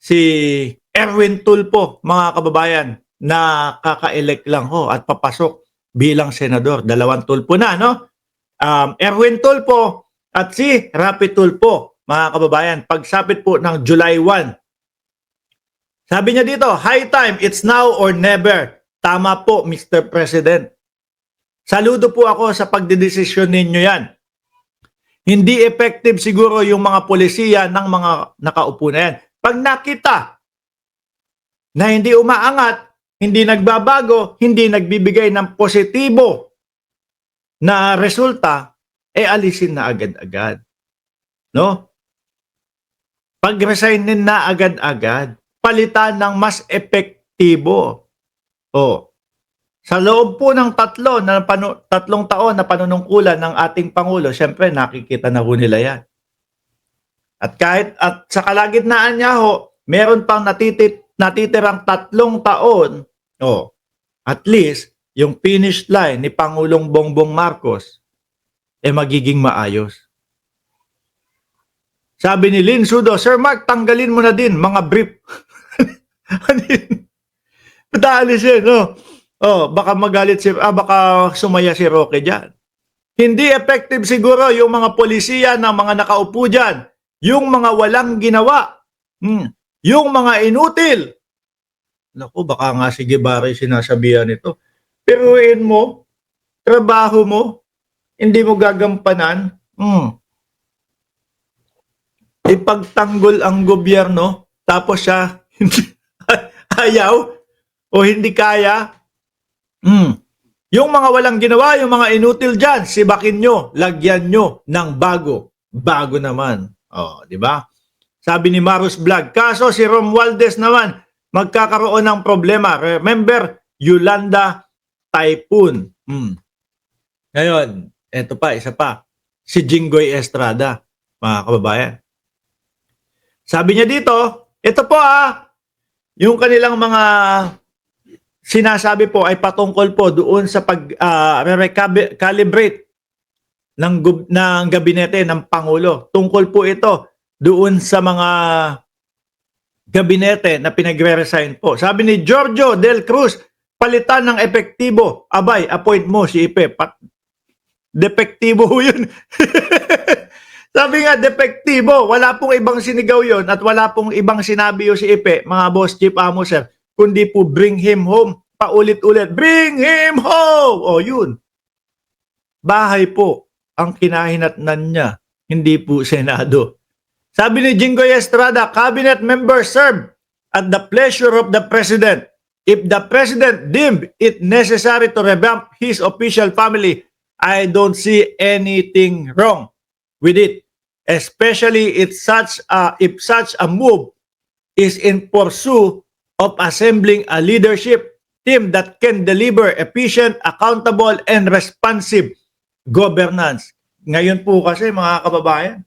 si Erwin Tulfo, mga kababayan, na kaka-elect lang ho at papasok bilang senador. Dalawang Tulfo na, no? Erwin Tulfo at si Rapi Tulfo, mga kababayan, pagsapit po ng July 1. Sabi niya dito, high time, it's now or never. Tama po, Mr. President. Saludo po ako sa pagdedesisyon ninyo yan. Hindi effective siguro yung mga polisiya ng mga nakaupo na yan. Pag nakita na hindi umaangat, hindi nagbabago, hindi nagbibigay ng positibo na resulta, alisin na agad-agad. No? Pag-resignin na agad-agad. Palitan ng mas epektibo. Sa loob po ng tatlong taon na panunungkulan ng ating Pangulo, syempre nakikita na ho nila yan. At sa kalagitnaan niya ho, meron pang natitirang 3 taon, at least yung finish line ni Pangulong Bongbong Marcos magiging maayos. Sabi ni Lynn Sudo, Sir Mark, tanggalin mo na din mga brief. Pataalisin, no? Baka magalit baka sumaya si Roque dyan. Hindi effective siguro yung mga polisiya ng mga nakaupo dyan. Yung mga walang ginawa. Yung mga inutil. Naku, baka nga si Guevara sinasabihan ito. Piruin mo, trabaho mo, hindi mo gagampanan. Ipagtanggol ang gobyerno, tapos siya ayaw o hindi kaya. Yung mga walang ginawa, yung mga inutil dyan, sibakin nyo, lagyan nyo ng bago. Bago naman. Di ba? Sabi ni Marus Vlog, kaso si Romualdez naman, magkakaroon ng problema. Remember, Yolanda Typhoon. Ngayon, eto pa, isa pa. Si Jinggoy Estrada, mga kababayan. Sabi niya dito, ito po yung kanilang mga sinasabi po ay patungkol po doon sa pag-calibrate ng gabinete ng Pangulo. Tungkol po ito doon sa mga gabinete na pinagre-resign po. Sabi ni Giorgio Del Cruz, palitan ng epektibo. Abay, appoint mo si Ipe. Depektibo yun. Sabi nga, depektibo. Wala pong ibang sinigaw yon at wala pong ibang sinabi yun si Ipe, mga boss, chief, amo, sir, kundi po bring him home. Paulit-ulit, bring him home! Yun. Bahay po ang kinahinatnan niya, hindi po Senado. Sabi ni Jinggoy Estrada, cabinet members serve at the pleasure of the President. If the President deemed it necessary to revamp his official family, I don't see anything wrong with it. Especially if such a move is in pursuit of assembling a leadership team that can deliver efficient, accountable, and responsive governance. Ngayon po kasi, mga kababayan,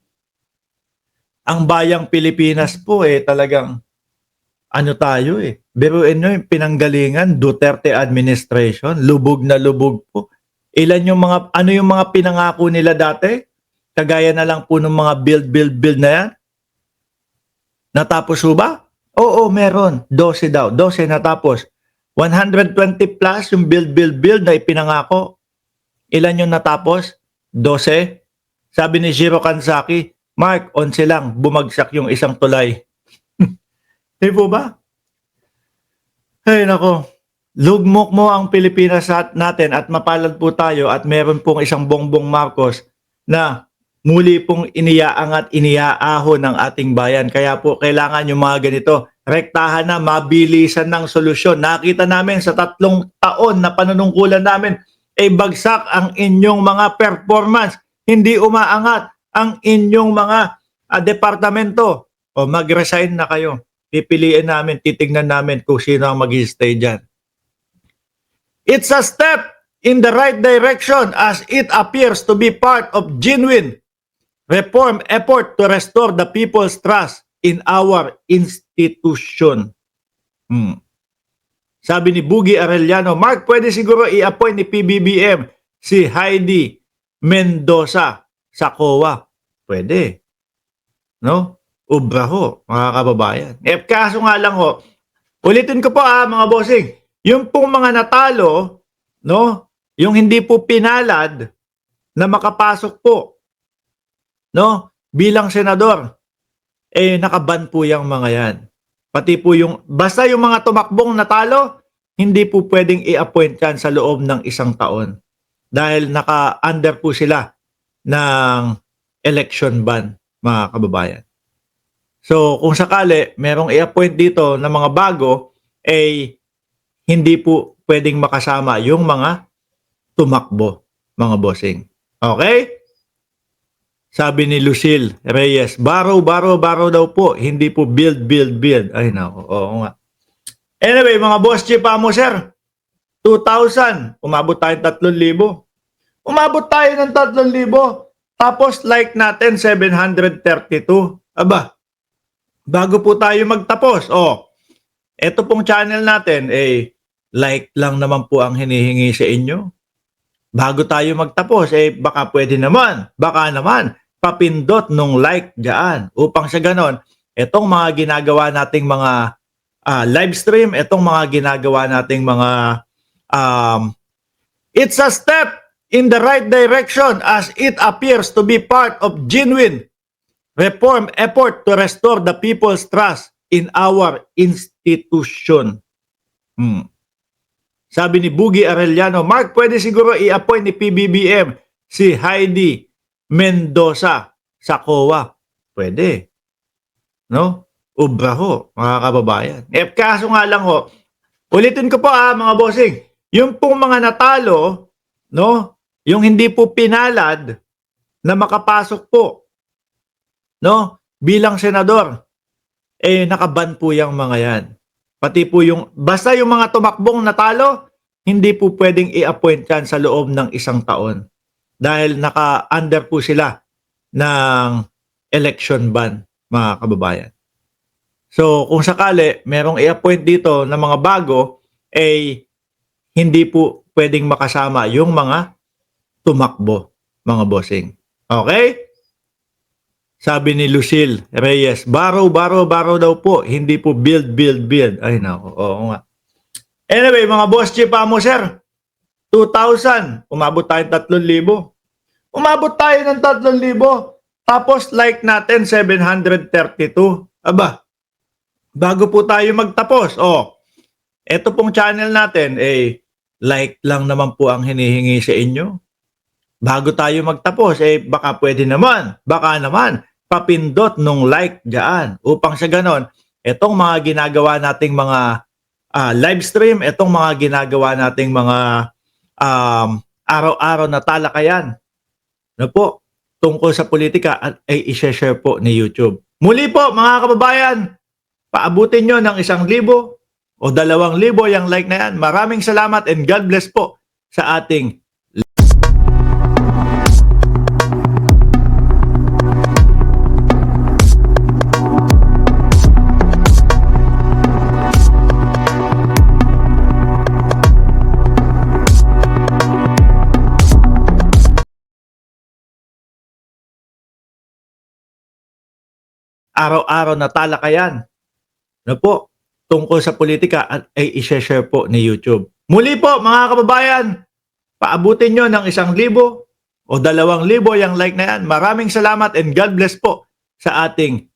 ang bayang Pilipinas po talagang tayo biruin nyo yung pinanggalingan, Duterte administration, lubog na lubog po. Ilan yung mga pinangako nila dati? Kagaya na lang po ng mga build na yan. Natapos ho ba? Oo, meron. 12 daw. 12 natapos. 120 plus yung build na ipinangako. Ilan yung natapos? 12. Sabi ni Jiro Kansaki, Mark, 11 lang. Bumagsak yung isang tulay. Di po ba? Ay, nako. Lugmok mo ang Pilipinas natin at mapalad po tayo at meron pong isang Bongbong Marcos na muli pong iniaangat, iniaahon ng ating bayan. Kaya po kailangan yung mga ganito, rektahan na, mabilisan ng solusyon. Nakita namin sa 3 taon na panunungkulan namin, bagsak ang inyong mga performance. Hindi umaangat ang inyong mga departamento. Mag-resign na kayo. Pipiliin namin, titignan namin kung sino ang mag-stay dyan. It's a step in the right direction as it appears to be part of genuine reform effort to restore the people's trust in our institution. Sabi ni Bugi Arellano, Mark, pwede siguro i-appoint ni PBBM si Heidi Mendoza sa COA. Pwede. No? Obra ho, mga kababayan. Kaso nga lang ho, ulitin ko po mga bossing, yung pong mga natalo, no, yung hindi po pinalad na makapasok po, no, bilang senador, nakaban po yung mga yan. Pati po yung, basta yung mga tumakbong natalo, hindi po pwedeng i-appoint yan sa loob ng 1 taon. Dahil naka-under po sila ng election ban, mga kababayan. So, kung sakali, merong i-appoint dito na mga bago, hindi po pwedeng makasama yung mga tumakbo, mga bossing. Okay? Sabi ni Lucille Reyes, borrow daw po, hindi po build. Ay nako, oo nga. Anyway, mga boss chief mo sir, 2,000, umabot tayo 3,000. Umabot tayo ng 3,000, tapos like natin 732. Aba, bago po tayo magtapos, eto pong channel natin, like lang naman po ang hinihingi sa inyo. Bago tayo magtapos, baka naman, papindot nung like dyan. Upang sa ganon, etong mga ginagawa nating mga live stream, etong mga ginagawa nating mga it's a step in the right direction as it appears to be part of genuine reform effort to restore the people's trust in our institution. Sabi ni Boogie Arellano, Mark, pwede siguro i-appoint ni PBBM si Heidi Mendoza sa COA. Pwede. No? Obra ho, mga kababayan. Kaso nga lang ho, ulitin ko po mga bossing, yung pong mga natalo, no, yung hindi po pinalad na makapasok po, no, bilang senador, nakaban po yung mga yan. Pati po yung, basta yung mga tumakbong natalo, hindi po pwedeng i-appoint yan sa loob ng 1 taon. Dahil naka-under po sila ng election ban, mga kababayan. So, kung sakali, merong i-appoint dito na mga bago, hindi po pwedeng makasama yung mga tumakbo, mga bossing. Okay? Sabi ni Lucille Reyes, borrow daw po, hindi po build. Ay nako, oo nga. Anyway, mga boss chief mo sir, 2,000, umabot tayo 3,000. Umabot tayo ng 3,000, tapos like natin 732. Aba, bago po tayo magtapos, eto pong channel natin, like lang naman po ang hinihingi sa inyo. Bago tayo magtapos, baka naman, papindot nung like dyan. Upang sa ganon, etong mga ginagawa nating mga live stream, etong mga ginagawa nating mga araw-araw na talakayan, na po, tungkol sa politika, ay i-share po ni YouTube. Muli po, mga kababayan, paabutin nyo ng 1,000 o 2,000 yung like na yan. Maraming salamat and God bless po sa ating araw-araw na talakayan, na po, tungkol sa politika, ay i-share po ni YouTube. Muli po, mga kababayan, paabutin nyo ng 1,000 o 2,000 yung like na yan. Maraming salamat and God bless po sa ating